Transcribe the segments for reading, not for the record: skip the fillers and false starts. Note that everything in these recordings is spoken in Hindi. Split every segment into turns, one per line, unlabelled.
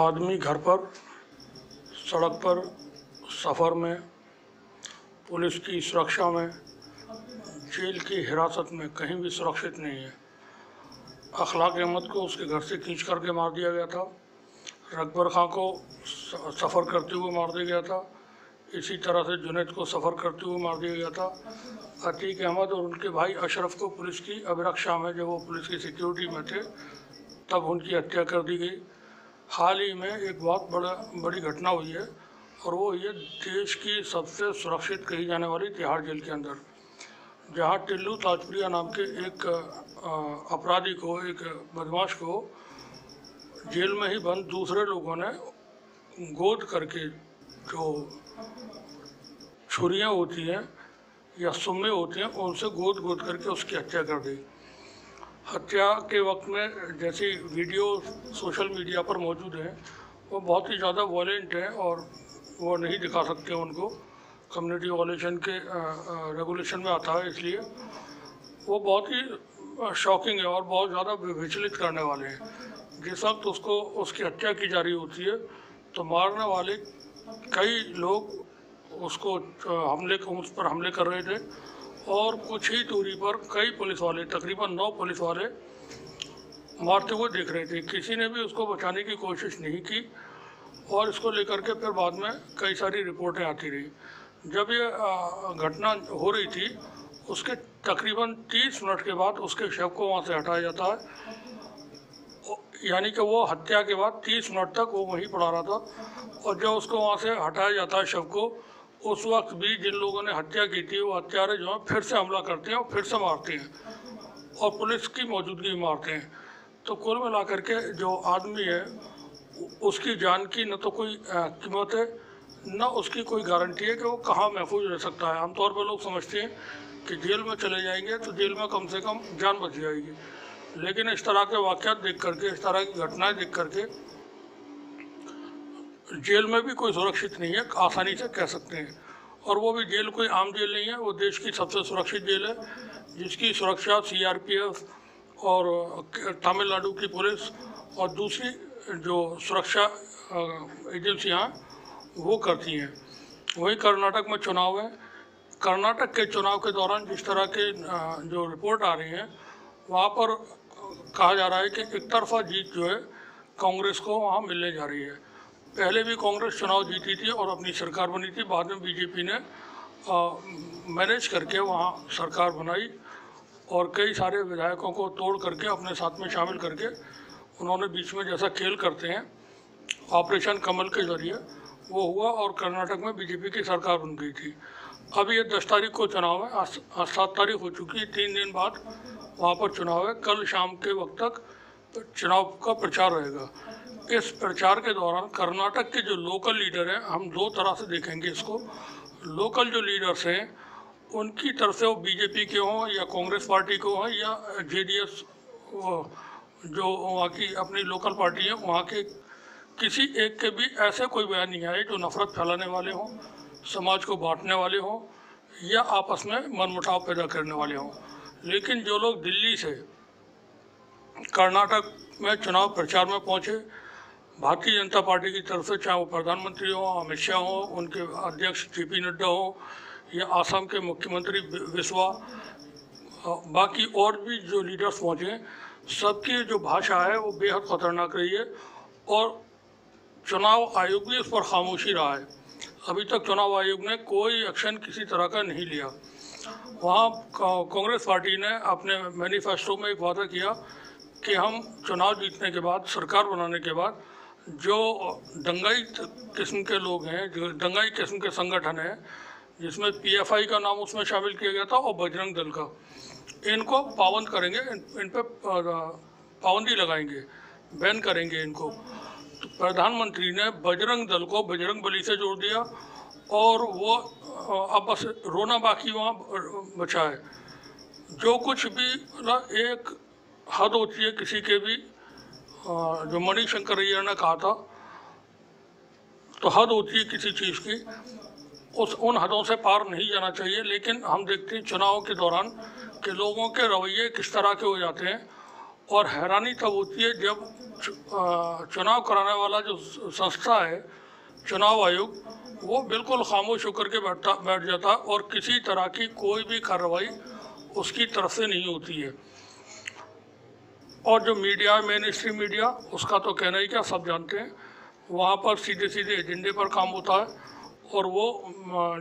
आदमी घर पर, सड़क पर, सफ़र में, पुलिस की सुरक्षा में, जेल की हिरासत में कहीं भी सुरक्षित नहीं है। अखलाक अहमद को उसके घर से खींच करके मार दिया गया था। रकबर खां को सफ़र करते हुए मार दिया गया था। इसी तरह से जुनैद को सफ़र करते हुए मार दिया गया था। अतीक अहमद और उनके भाई अशरफ को पुलिस की अभिरक्षा में, जब वो पुलिस की सिक्योरिटी में थे, तब उनकी हत्या कर दी गई। हाल ही में एक बहुत बड़ी घटना हुई है और वो ये देश की सबसे सुरक्षित कही जाने वाली तिहाड़ जेल के अंदर, जहाँ टिल्लू ताजप्रिया नाम के एक अपराधी को, एक बदमाश को जेल में ही बंद दूसरे लोगों ने गोद करके, जो छुरियाँ होती हैं या सुम्मे होते हैं, उनसे गोद करके उसकी हत्या कर दी। हत्या के वक्त में जैसी वीडियो सोशल मीडिया पर मौजूद हैं, वो बहुत ही ज़्यादा वॉयलेंट हैं और वो नहीं दिखा सकते उनको, कम्युनिटी वॉयलेशन के रेगुलेशन में आता है, इसलिए वो बहुत ही शॉकिंग है और बहुत ज़्यादा विचलित करने वाले हैं। जिस वक्त उसकी हत्या की जा रही होती है तो मारने वाले कई लोग उस पर हमले कर रहे थे और कुछ ही दूरी पर कई पुलिस वाले, तकरीबन 9 पुलिस वाले मारते हुए देख रहे थे। किसी ने भी उसको बचाने की कोशिश नहीं की और इसको लेकर के फिर बाद में कई सारी रिपोर्टें आती रही। जब ये घटना हो रही थी, उसके तकरीबन 30 मिनट के बाद उसके शव को वहाँ से हटाया जाता है, यानी कि वो हत्या के बाद 30 मिनट तक वो वहीं पड़ा रहा था। और जब उसको वहाँ से हटाया जाता है शव को, उस वक्त भी जिन लोगों ने हत्या की थी वो हत्यारे जो हैं फिर से हमला करते हैं और फिर से मारते हैं और पुलिस की मौजूदगी में मारते हैं। तो कुल मिलाकर के जो आदमी है उसकी जान की न तो कोई कीमत है, न उसकी कोई गारंटी है कि वो कहाँ महफूज रह सकता है। आमतौर पर लोग समझते हैं कि जेल में चले जाएंगे तो जेल में कम से कम जान बच जाएगी, लेकिन इस तरह के वाक़यात देख करके, इस तरह की घटनाएं देख करके जेल में भी कोई सुरक्षित नहीं है, आसानी से कह सकते हैं। और वो भी जेल कोई आम जेल नहीं है, वो देश की सबसे सुरक्षित जेल है, जिसकी सुरक्षा CRPF और तमिलनाडु की पुलिस और दूसरी जो सुरक्षा एजेंसियाँ वो करती हैं। वहीं कर्नाटक में चुनाव है। कर्नाटक के चुनाव के दौरान जिस तरह के जो रिपोर्ट आ रही हैं, वहाँ पर कहा जा रहा है कि एक तरफा जीत जो है कांग्रेस को वहाँ मिलने जा रही है। पहले भी कांग्रेस चुनाव जीती थी और अपनी सरकार बनी थी, बाद में बीजेपी ने मैनेज करके वहाँ सरकार बनाई और कई सारे विधायकों को तोड़ करके अपने साथ में शामिल करके उन्होंने बीच में जैसा खेल करते हैं ऑपरेशन कमल के ज़रिए वो हुआ और कर्नाटक में बीजेपी की सरकार बन गई थी। अब ये 10 तारीख को चुनाव है, आज 7 तारीख हो चुकी है, 3 दिन बाद वहाँ पर चुनाव है। कल शाम के वक्त तक चुनाव का प्रचार रहेगा। इस प्रचार के दौरान कर्नाटक के जो लोकल लीडर हैं, हम 2 तरह से देखेंगे इसको। लोकल जो लीडर्स हैं उनकी तरफ से, वो बीजेपी के हों या कांग्रेस पार्टी को हों या JDS जो वहाँ की अपनी लोकल पार्टी है, वहाँ के किसी एक के भी ऐसे कोई बयान नहीं आए जो नफरत फैलाने वाले हों, समाज को बांटने वाले हों या आपस में मनमुटाव पैदा करने वाले हों। लेकिन जो लोग दिल्ली से कर्नाटक में चुनाव प्रचार में पहुँचे, भारतीय जनता पार्टी की तरफ से, चाहे वो प्रधानमंत्री हों, अमित शाह हों, उनके अध्यक्ष JP नड्डा हों या आसाम के मुख्यमंत्री बिस्वा, बाकी और भी जो लीडर्स पहुँचे, सबकी जो भाषा है वो बेहद ख़तरनाक रही है और चुनाव आयोग भी उस पर खामोशी रहा है। अभी तक चुनाव आयोग ने कोई एक्शन किसी तरह का नहीं लिया। वहाँ कांग्रेस पार्टी ने अपने मैनिफेस्टो में एक वादा किया कि हम चुनाव जीतने के बाद, सरकार बनाने के बाद, जो दंगाई किस्म के लोग हैं, जो दंगाई किस्म के संगठन हैं, जिसमें PFI का नाम उसमें शामिल किया गया था और बजरंग दल का, इनको पाबंद करेंगे, इन पर पाबंदी लगाएंगे, बैन करेंगे इनको। तो प्रधानमंत्री ने बजरंग दल को बजरंग बली से जोड़ दिया और वो अब बस रोना बाकी वहाँ बचा है। जो कुछ भी, मतलब एक हद होती है किसी के भी, जो मणिशंकर अय्यर ने कहा था, तो हद होती है किसी चीज़ की, उन हदों से पार नहीं जाना चाहिए। लेकिन हम देखते हैं चुनाव के दौरान कि लोगों के रवैये किस तरह के हो जाते हैं और हैरानी तब होती है जब चुनाव कराने वाला जो संस्था है, चुनाव आयोग, वो बिल्कुल खामोश होकर के बैठ जाता और किसी तरह की कोई भी कार्रवाई उसकी तरफ से नहीं होती है। और जो मीडिया है, मेन स्ट्रीम मीडिया, उसका तो कहना ही क्या, सब जानते हैं, वहाँ पर सीधे सीधे एजेंडे पर काम होता है और वो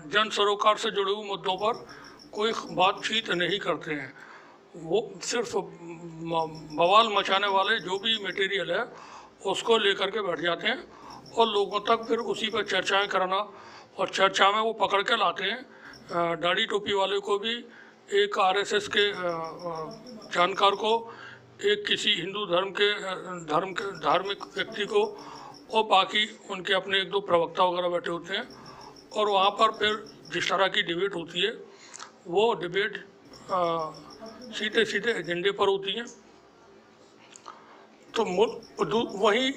जन सरोकार से जुड़े हुए मुद्दों पर कोई बातचीत नहीं करते हैं। वो सिर्फ बवाल मचाने वाले जो भी मटेरियल है उसको लेकर के बैठ जाते हैं और लोगों तक फिर उसी पर चर्चाएं करना, और चर्चा में वो पकड़ के लाते हैं दाढ़ी टोपी वाले को भी, एक आरएसएस के जानकार को, एक किसी हिंदू धार्मिक व्यक्ति को, और बाकी उनके अपने एक दो प्रवक्ता वगैरह बैठे होते हैं। और वहाँ पर फिर जिस तरह की डिबेट होती है वो डिबेट सीधे सीधे एजेंडे पर होती है। तो वहीं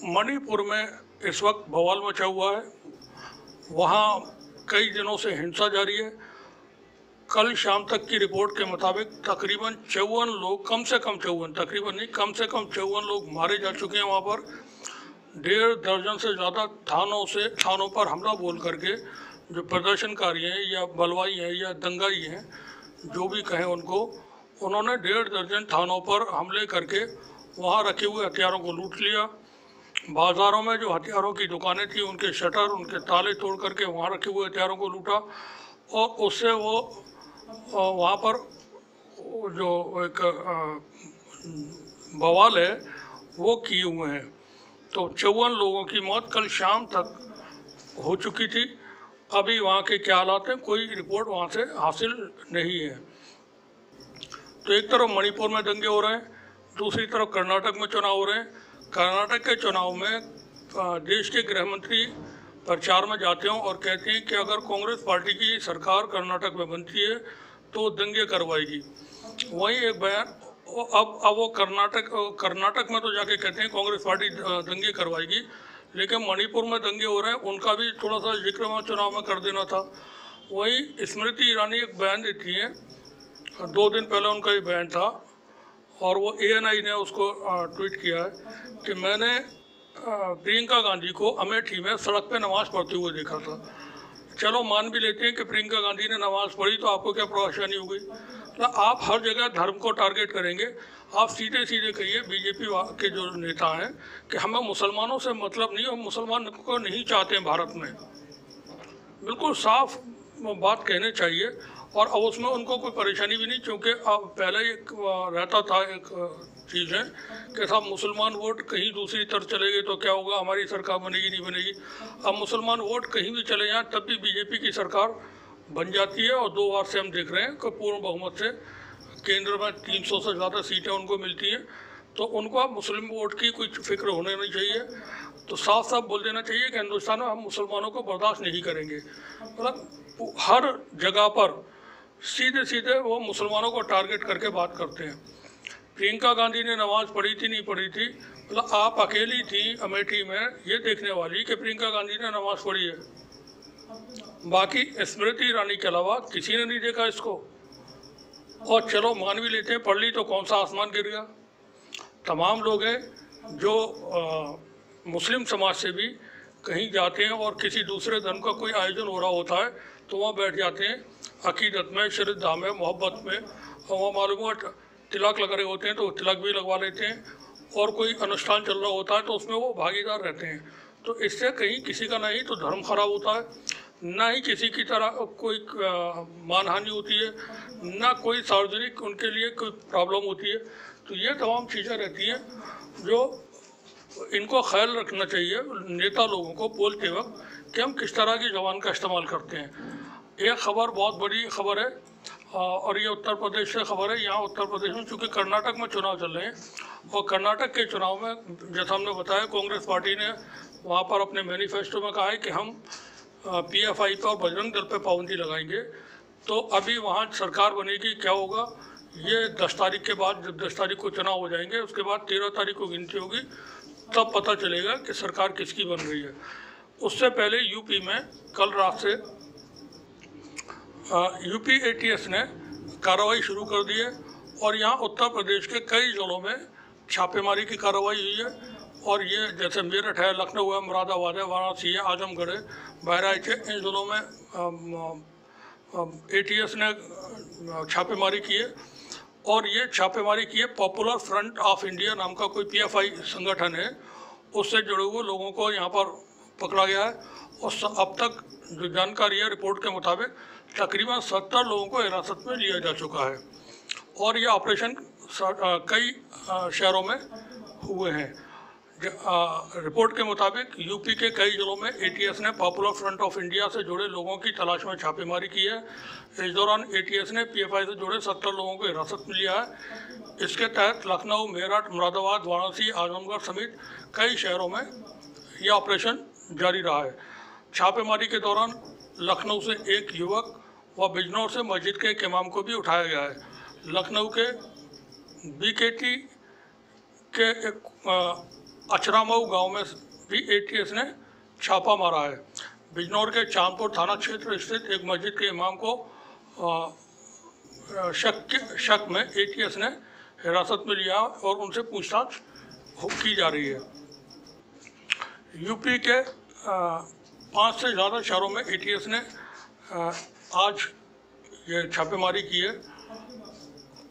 मणिपुर में इस वक्त बवाल मचा हुआ है, वहाँ कई दिनों से हिंसा जारी है। कल शाम तक की रिपोर्ट के मुताबिक तकरीबन 54 लोग, कम से कम 54, तकरीबन नहीं, कम से कम 54 लोग मारे जा चुके हैं वहाँ पर। 1.5 दर्जन से ज़्यादा थानों पर हमला बोल करके जो प्रदर्शनकारी हैं या बलवाई हैं या दंगाई हैं, जो भी कहें उनको, उन्होंने 1.5 दर्जन थानों पर हमले करके वहाँ रखे हुए हथियारों को लूट लिया। बाज़ारों में जो हथियारों की दुकानें थी उनके शटर, उनके ताले तोड़ करके वहाँ रखे हुए हथियारों को लूटा, और उससे वो वहाँ पर जो एक बवाल है वो किए हुए हैं। तो 54 लोगों की मौत कल शाम तक हो चुकी थी। अभी वहाँ के क्या हालात हैं कोई रिपोर्ट वहाँ से हासिल नहीं है। तो एक तरफ मणिपुर में दंगे हो रहे हैं, दूसरी तरफ कर्नाटक में चुनाव हो रहे हैं। कर्नाटक के चुनाव में देश के गृह मंत्री प्रचार में जाते हैं और कहते हैं कि अगर कांग्रेस पार्टी की सरकार कर्नाटक में बनती है तो दंगे करवाएगी। वहीं एक बयान, अब वो कर्नाटक में तो जाके कहते हैं कांग्रेस पार्टी दंगे करवाएगी, लेकिन मणिपुर में दंगे हो रहे हैं, उनका भी थोड़ा सा जिक्र वहाँ चुनाव में कर देना था। वहीं स्मृति ईरानी एक बयान देती हैं, 2 दिन पहले उनका ये बयान था और वो ANI ने उसको ट्वीट किया है कि मैंने प्रियंका गांधी को अमेठी में सड़क पे नमाज पढ़ते हुए देखा था। चलो मान भी लेते हैं कि प्रियंका गांधी ने नमाज पढ़ी, तो आपको क्या परेशानी हो गई? तो आप हर जगह धर्म को टारगेट करेंगे। आप सीधे सीधे कहिए बीजेपी के जो नेता हैं कि हमें मुसलमानों से मतलब नहीं, हम मुसलमान को नहीं चाहते हैं भारत में। बिल्कुल साफ बात कहने चाहिए। और अब उसमें उनको कोई परेशानी भी नहीं, क्योंकि अब पहले एक रहता था, एक चीज़ है कि साहब मुसलमान वोट कहीं दूसरी तरफ चले गए तो क्या होगा, हमारी सरकार बनेगी नहीं बनेगी। अब मुसलमान वोट कहीं भी चले जाएं तब भी बीजेपी की सरकार बन जाती है। और 2 बार से हम देख रहे हैं कि पूर्ण बहुमत से केंद्र में 300 से ज़्यादा सीटें उनको मिलती हैं। तो उनको अब मुस्लिम वोट की कोई फिक्र होने नहीं चाहिए। तो साफ साफ बोल देना चाहिए कि हिंदुस्तान में हम मुसलमानों को बर्दाश्त नहीं करेंगे। मतलब हर जगह पर सीधे सीधे वो मुसलमानों को टारगेट करके बात करते हैं। प्रियंका गांधी ने नमाज पढ़ी थी नहीं पढ़ी थी, मतलब आप अकेली थी अमेठी में ये देखने वाली कि प्रियंका गांधी ने नमाज पढ़ी है, बाकी स्मृति ईरानी के अलावा किसी ने नहीं देखा इसको। और चलो मान भी लेते हैं पढ़ ली तो कौन सा आसमान गिर गया। तमाम लोग हैं जो मुस्लिम समाज से भी कहीं जाते हैं और किसी दूसरे धर्म का कोई आयोजन हो रहा होता है तो वहाँ बैठ जाते हैं, अकीदत में, श्रद्धा में, मोहब्बत में, और वहाँ मालूम हुआ तिलक लग रहे होते हैं तो तिलक भी लगवा लेते हैं, और कोई अनुष्ठान चल रहा होता है तो उसमें वो भागीदार रहते हैं। तो इससे कहीं किसी का नहीं तो धर्म खराब होता है, ना ही किसी की तरह कोई मानहानि होती है, ना कोई सार्वजनिक उनके लिए कोई प्रॉब्लम होती है। तो ये तमाम चीज़ें रहती हैं जो इनको ख्याल रखना चाहिए नेता लोगों को बोलते वक्त कि हम किस तरह की ज़बान का इस्तेमाल करते हैं। एक खबर बहुत बड़ी खबर है और ये उत्तर प्रदेश से खबर है। यहाँ उत्तर प्रदेश में चूँकि कर्नाटक में चुनाव चल रहे हैं और कर्नाटक के चुनाव में जैसा हमने बताया कांग्रेस पार्टी ने वहाँ पर अपने मैनिफेस्टो में कहा है कि हम PFI पर और बजरंग दल पर पाबंदी लगाएंगे। तो अभी वहाँ सरकार बनेगी, क्या होगा ये 10 तारीख के बाद, जब 10 तारीख को चुनाव हो जाएंगे उसके बाद 13 तारीख को गिनती होगी, तब पता चलेगा कि सरकार किसकी बन रही है। उससे पहले यूपी में कल रात से यूपी ATS ने कार्रवाई शुरू कर दी है और यहाँ उत्तर प्रदेश के कई जिलों में छापेमारी की कार्रवाई हुई है और ये जैसे मेरठ है, लखनऊ है, मुरादाबाद है, वाराणसी है, आजमगढ़ है, बहराइच है, इन ज़िलों में ATS ने छापेमारी की है। और ये छापेमारी की है पॉपुलर फ्रंट ऑफ इंडिया नाम का कोई PFI संगठन है, उससे जुड़े हुए लोगों को यहाँ पर पकड़ा गया है। और अब तक जो जानकारी है रिपोर्ट के मुताबिक तकरीबन 70 लोगों को हिरासत में लिया जा चुका है और ये ऑपरेशन कई शहरों में हुए हैं। रिपोर्ट के मुताबिक यूपी के कई जिलों में ATS ने पॉपुलर फ्रंट ऑफ इंडिया से जुड़े लोगों की तलाश में छापेमारी की है। इस दौरान ATS ने PFI से जुड़े 70 लोगों को हिरासत में लिया है। इसके तहत लखनऊ, मेरठ, मुरादाबाद, वाराणसी, आजमगढ़ समेत कई शहरों में यह ऑपरेशन जारी रहा है। छापेमारी के दौरान लखनऊ से एक युवक व बिजनौर से मस्जिद के एक इमाम को भी उठाया गया है। लखनऊ के BKT के एक अचरामऊ गांव में भी ATS ने छापा मारा है। बिजनौर के चांदपुर थाना क्षेत्र स्थित एक मस्जिद के इमाम को शक में ATS ने हिरासत में लिया और उनसे पूछताछ की जा रही है। यूपी के 5 से ज़्यादा शहरों में ATS ने आज ये छापेमारी की है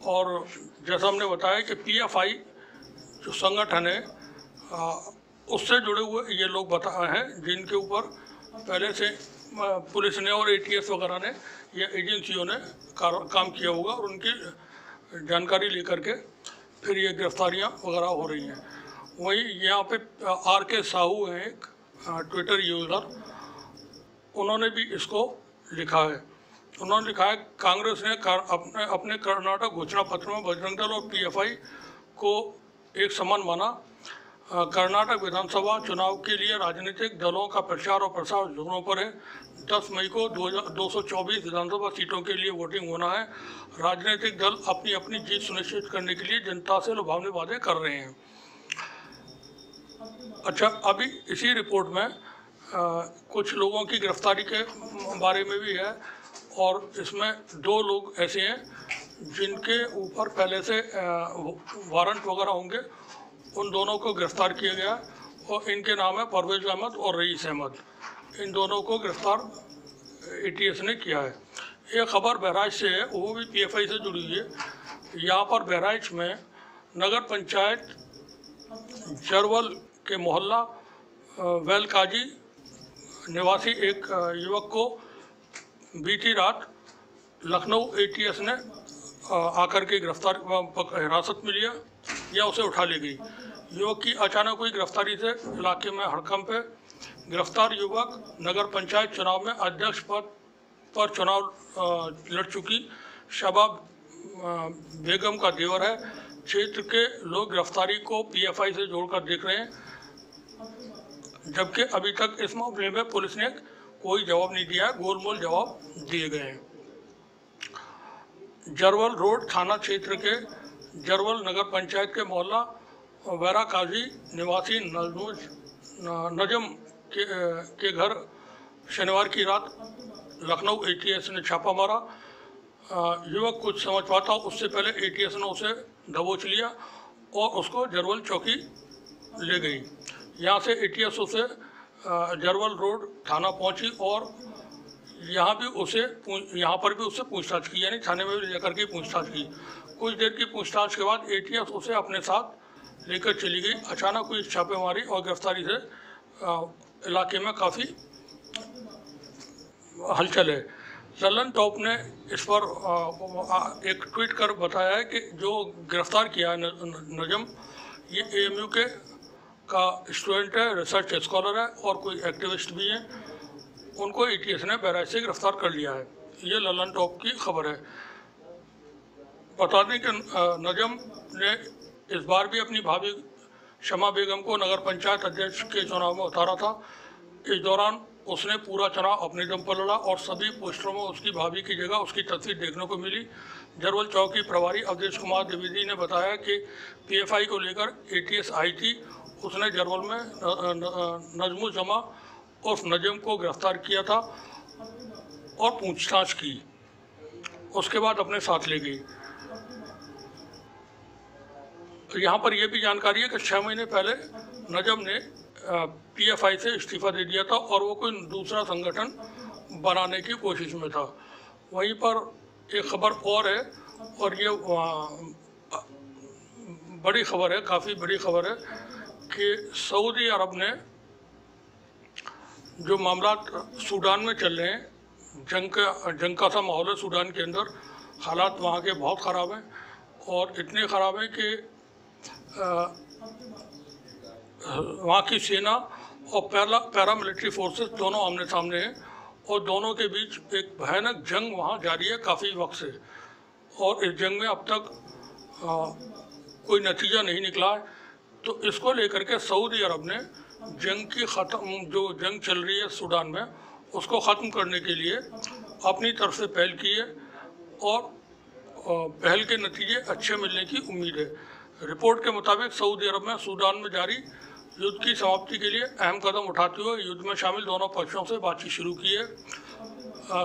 और जैसा हमने बताया कि PFI जो संगठन है उससे जुड़े हुए ये लोग हैं जिनके ऊपर पहले से पुलिस ने और ATS वगैरह ने या एजेंसियों ने काम किया होगा और उनकी जानकारी लेकर के फिर ये गिरफ्तारियां वगैरह हो रही हैं। वहीं यहाँ पे RK साहू हैं एक ट्विटर यूज़र, उन्होंने भी इसको लिखा है। उन्होंने लिखा है कांग्रेस ने अपने कर्नाटक घोषणा पत्र में बजरंग दल और PFI को एक समान माना। कर्नाटक विधानसभा चुनाव के लिए राजनीतिक दलों का प्रचार और प्रसार जोरों पर है। 10 मई को 224 विधानसभा सीटों के लिए वोटिंग होना है। राजनीतिक दल अपनी अपनी जीत सुनिश्चित करने के लिए जनता से लुभावने वादे कर रहे हैं। अच्छा, अभी इसी रिपोर्ट में कुछ लोगों की गिरफ्तारी के बारे में भी है और इसमें 2 लोग ऐसे हैं जिनके ऊपर पहले से वारंट वगैरह होंगे। उन दोनों को गिरफ्तार किया गया और इनके नाम है परवेज अहमद और रईस अहमद। इन दोनों को गिरफ्तार ATS ने किया है। ये खबर बहराइच से है, वो भी PFI से जुड़ी हुई है। यहाँ पर बहराइच में नगर पंचायत जरवल के मोहल्ला वेलकाजी निवासी एक युवक को बीती रात लखनऊ ATS ने आकर के हिरासत में लिया या उसे उठा ली गई। युवक की अचानक हुई गिरफ्तारी से इलाके में हड़कंप है। गिरफ्तार युवक नगर पंचायत चुनाव में अध्यक्ष पद पर चुनाव लड़ चुकी शबाब बेगम का देवर है। क्षेत्र के लोग गिरफ्तारी को PFI से जोड़कर देख रहे हैं, जबकि अभी तक इस मामले में पुलिस ने कोई जवाब नहीं दिया है, गोलमोल जवाब दिए गए हैं। जरवल रोड थाना क्षेत्र के जरवल नगर पंचायत के मोहल्ला वैरा काजी निवासी नजम के घर शनिवार की रात लखनऊ ATS ने छापा मारा। युवक कुछ समझ पाता उससे पहले ATS ने उसे दबोच लिया और उसको जरवल चौकी ले गई। यहाँ से ATS उसे जरवल रोड थाना पहुँची और यहाँ पर भी उससे पूछताछ की, यानी थाने में भी लेकर के पूछताछ की। कुछ देर की पूछताछ के बाद ATS उसे अपने साथ लेकर चली गई। अचानक हुई छापेमारी और गिरफ्तारी से इलाके में काफ़ी हलचल है। ललन टॉप ने इस पर एक ट्वीट कर बताया है कि जो गिरफ्तार किया है नजम, ये AMU का स्टूडेंट है, रिसर्च स्कॉलर है और कोई एक्टिविस्ट भी हैं। उनको ATS ने बहराइच से गिरफ्तार कर लिया है। ये ललन टॉप की खबर है। बता दें कि नजम ने इस बार भी अपनी भाभी शमा बेगम को नगर पंचायत अध्यक्ष के चुनाव में उतारा था। इस दौरान उसने पूरा चुनाव अपने दम पर लड़ा और सभी पोस्टरों में उसकी भाभी की जगह उसकी तस्वीर देखने को मिली। जरवल चौकी प्रभारी अवधेश कुमार द्विवेदी ने बताया कि PFI को लेकर ATS आई थी। उसने जरवल में नजमुल जमा उर्फ नजम को गिरफ्तार किया था और पूछताछ की, उसके बाद अपने साथ ले गई। यहाँ पर यह भी जानकारी है कि 6 महीने पहले नजम ने PFI से इस्तीफा दे दिया था और वो कोई दूसरा संगठन बनाने की कोशिश में था। वहीं पर एक खबर और है, और ये बड़ी खबर है, काफ़ी बड़ी खबर है कि सऊदी अरब ने जो मामला सूडान में चल रहे हैं, जंग का सा माहौल है सूडान के अंदर, हालात वहाँ के बहुत ख़राब हैं और इतने ख़राब हैं कि वहाँ की सेना और पैरामिलिट्री फोर्सेस दोनों आमने सामने हैं और दोनों के बीच एक भयानक जंग वहाँ जारी है काफ़ी वक्त से। और इस जंग में अब तक कोई नतीजा नहीं निकला है। तो इसको लेकर के सऊदी अरब ने जो जंग चल रही है सूडान में, उसको ख़त्म करने के लिए अपनी तरफ से पहल की है और पहल के नतीजे अच्छे मिलने की उम्मीद है। रिपोर्ट के मुताबिक सऊदी अरब में सूडान में जारी युद्ध की समाप्ति के लिए अहम कदम उठाते हुए युद्ध में शामिल दोनों पक्षों से बातचीत शुरू की है।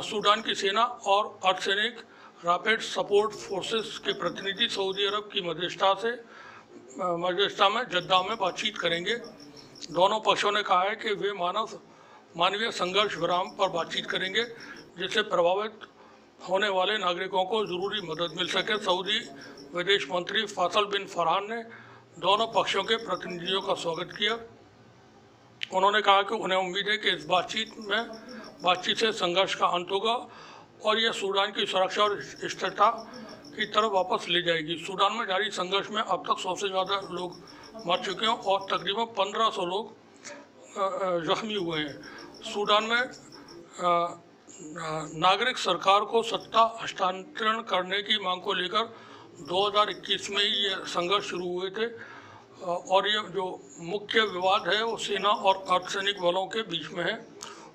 सूडान की सेना और अर्धसैनिक रैपिड सपोर्ट फोर्सेस के प्रतिनिधि सऊदी अरब की मध्यस्थता में जद्दा में बातचीत करेंगे। दोनों पक्षों ने कहा है कि वे मानवीय संघर्ष विराम पर बातचीत करेंगे, जिससे प्रभावित होने वाले नागरिकों को ज़रूरी मदद मिल सके। सऊदी विदेश मंत्री फैसल बिन फरहान ने दोनों पक्षों के प्रतिनिधियों का स्वागत किया। उन्होंने कहा कि उन्हें उम्मीद है कि इस बातचीत से संघर्ष का अंत होगा और यह सूडान की सुरक्षा और स्थिरता की तरफ वापस ले जाएगी। सूडान में जारी संघर्ष में अब तक 100 से ज़्यादा लोग मर चुके हैं और तकरीबन 1500 लोग जख्मी हुए हैं। सूडान में नागरिक सरकार को सत्ता हस्तांतरण करने की मांग को लेकर 2021 में ही ये संघर्ष शुरू हुए थे और ये जो मुख्य विवाद है वो सेना और अर्धसैनिक बलों के बीच में है,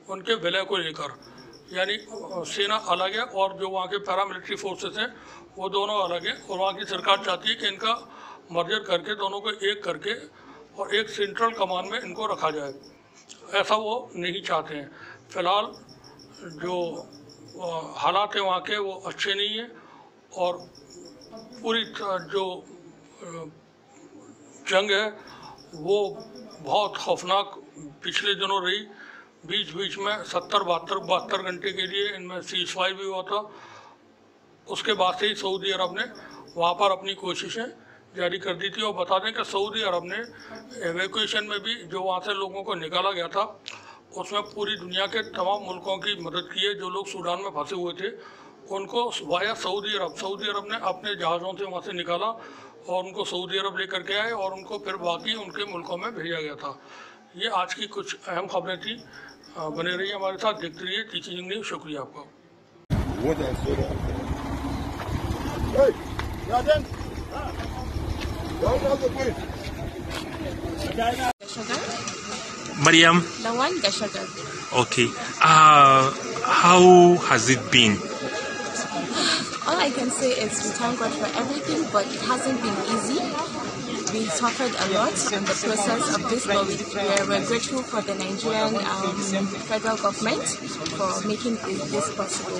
उनके विलय को लेकर। यानी सेना अलग है और जो वहाँ के पैरामिलिट्री फोर्सेस हैं वो दोनों अलग हैं और वहाँ की सरकार चाहती है कि इनका मर्जर करके दोनों को एक करके और एक सेंट्रल कमान में इनको रखा जाए। ऐसा वो नहीं चाहते हैं। फ़िलहाल जो हालात हैं वहाँ के वो अच्छे नहीं हैं और पूरी जो जंग है वो बहुत खौफनाक पिछले दिनों रही। बीच में 72 घंटे के लिए इनमें सीज़फायर भी हुआ था। उसके बाद से ही सऊदी अरब ने वहाँ पर अपनी कोशिशें जारी कर दी थी। और बता दें कि सऊदी अरब ने एवैक्यूएशन में भी जो वहाँ से लोगों को निकाला गया था उसमें पूरी दुनिया के तमाम मुल्कों की मदद की है। जो लोग सूडान में फंसे हुए थे उनको वाया सऊदी अरब ने अपने जहाज़ों से वहाँ से निकाला और उनको सऊदी अरब लेकर के आए और उनको फिर बाकी उनके मुल्कों में भेजा गया था। ये आज की कुछ अहम खबरें थी। बने रहिए हमारे साथ, देखते रहिए टीचिंग न्यूज़। शुक्रिया आपका।
Mariam?
Lawan Gashagar.
Okay. How has it been?
All I can say is we thank God for everything, but it hasn't been easy. We suffered a lot in the process of this, but we're grateful for the Nigerian federal government for making this possible.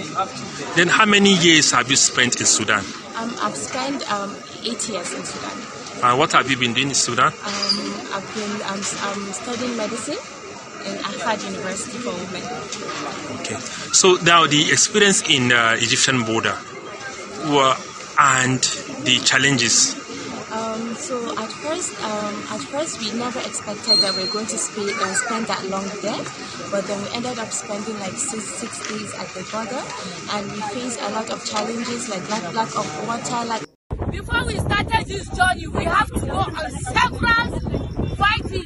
Then how many years have you spent in Sudan?
I've spent 8 years in Sudan.
What have you been doing in Sudan?
I'm studying medicine in Ahfad University for women.
Okay. So now the experience in Egyptian border and the challenges.
So at first we never expected that we were going to spend that long there, but then we ended up spending like 6 days at the border, and we faced a lot of challenges like lack of water.
Before we started this journey, we have to go on several fighting.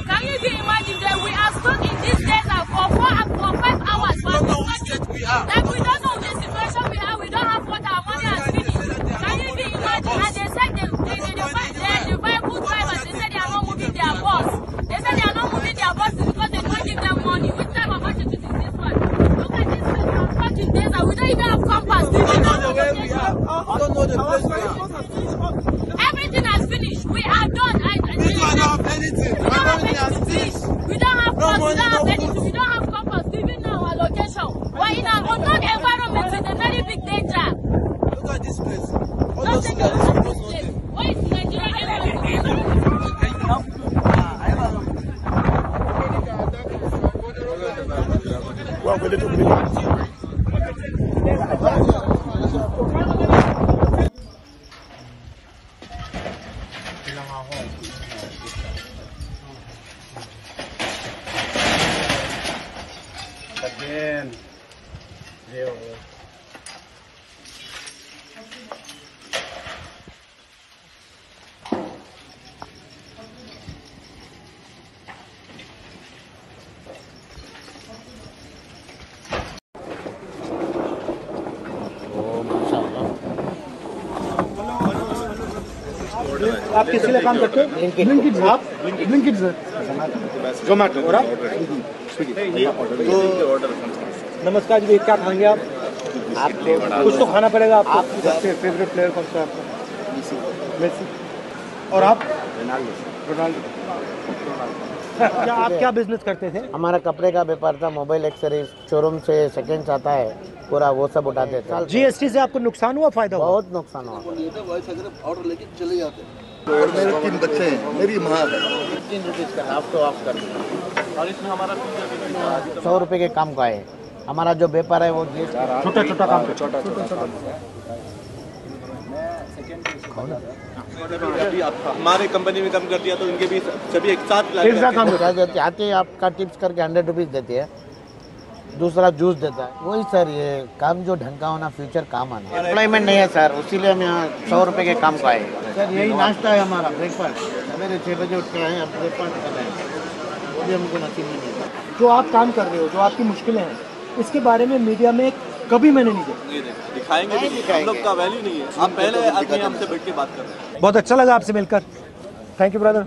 Can you imagine that we are stuck in this desert for 5 hours? We don't know which state we are. Like we don't know the situation we are. We don't have water. Our money has finished. Can you imagine? And they said the vehicle drivers, they said they are not moving their bus. They said they are not moving their buses because they don't give them money. Which type of attitude is this one? Look at this place. We are stuck in desert. We don't even have compass. We don't know the way we are. We don't know the place we are. Everything has finished. We are done. We don't have anything. We don't have anything. We don't have bus. We don't have anything. We don't have compass. We even know our location. We're in our unknown environment with a very big danger. Look at this place. All those things are supposed to. Why is Nigeria
आप किस लिए काम करते हो? ब्लिंकिट। आप ब्लिंकिट सर, जोमेटो और आप स्विगी। तो नमस्कार जी, क्या खाएंगे आप? कुछ तो खाना पड़ेगा आपको। सबसे फेवरेट प्लेयर कौन सा है आपका? मेसी। और आप? रोनाल्डो। क्या आप क्या बिजनेस करते थे?
हमारा कपड़े का व्यापार था, मोबाइल एक्सेसरीज, शोरूम से सेकंड आता है पूरा वो सब उठाते थे।
जीएसटी से आपको नुकसान हुआ, फायदा हुआ?
बहुत नुकसान हुआ।
ऑर्डर लेके चले जाते हैं।
और मेरे 3 बच्चे हैं, मेरी माँ है।
15 रुपीज़ का हाफ तो ऑफ कर दो। और इसमें हमारा 100 रुपये के काम का है। हमारा जो व्यापार है वो
छोटा छोटा काम
छोटा अभी हमारे कंपनी में काम कर दिया तो इनके भी सभी एक साथ
काम आते हैं। आपका टिप्स करके 100 रुपीज़ देते हैं, दूसरा जूस देता है। वही सर, ये काम जो ढंग का होना, फ्यूचर काम आना। एम्प्लॉयमेंट नहीं है सर, इसीलिए हम यहाँ 100 रुपये के काम का है सर। यही नाश्ता है हमारा, ब्रेकफास्ट। सवेरे 6 बजे उठ के आए, अब ब्रेकफास्ट कर रहे हैं, वो भी हमको नसीब नहीं है।
जो आप काम कर रहे हो, जो आपकी मुश्किलें हैं, इसके बारे में मीडिया में कभी मैंने नहीं देखा।
दिखाएंगे भी, हम लोग का वैल्यू नहीं है। आप पहले आदमी हमसे बैठ के बात कर रहे हैं।
बहुत अच्छा लगा आपसे मिलकर। Thank you brother.